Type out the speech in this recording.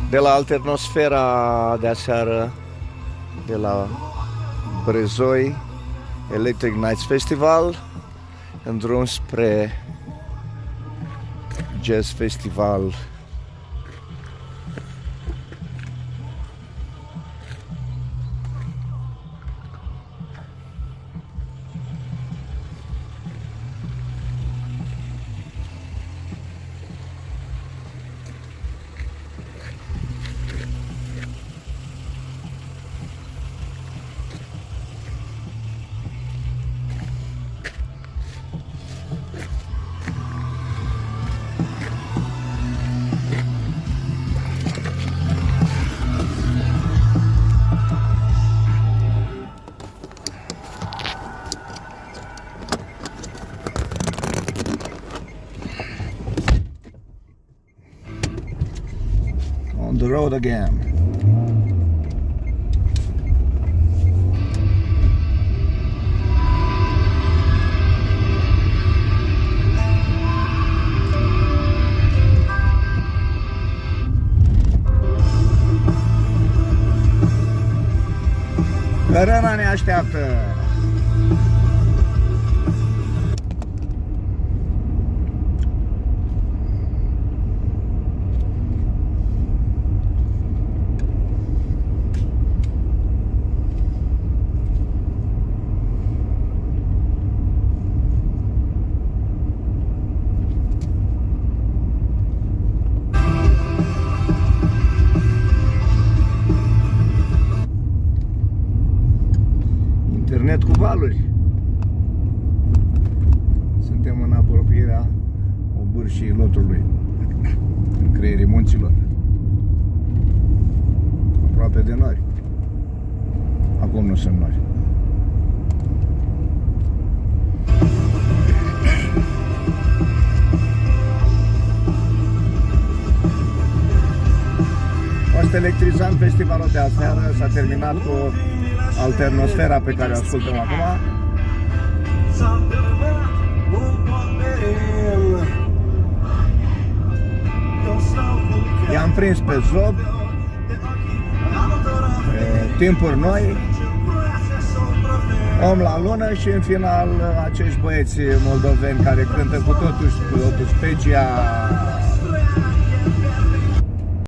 de la Alternosfera de aseară, de la Brezoi, Electric Nights Festival, în drum spre Jazz Festival. On the road again. Cărăna ne așteaptă. Internet cu valuri. Suntem în apropierea obârșii Lotului, în creierii munților, aproape de nori. Acum nu sunt nori. A fost electrizant festivalul de aseară, s-a terminat cu Alternosfera pe care o ascultăm acum. I-am prins pe Zob, Timpuri Noi, Om la Lună și în final acești băieți moldoveni care cântă cu totul specia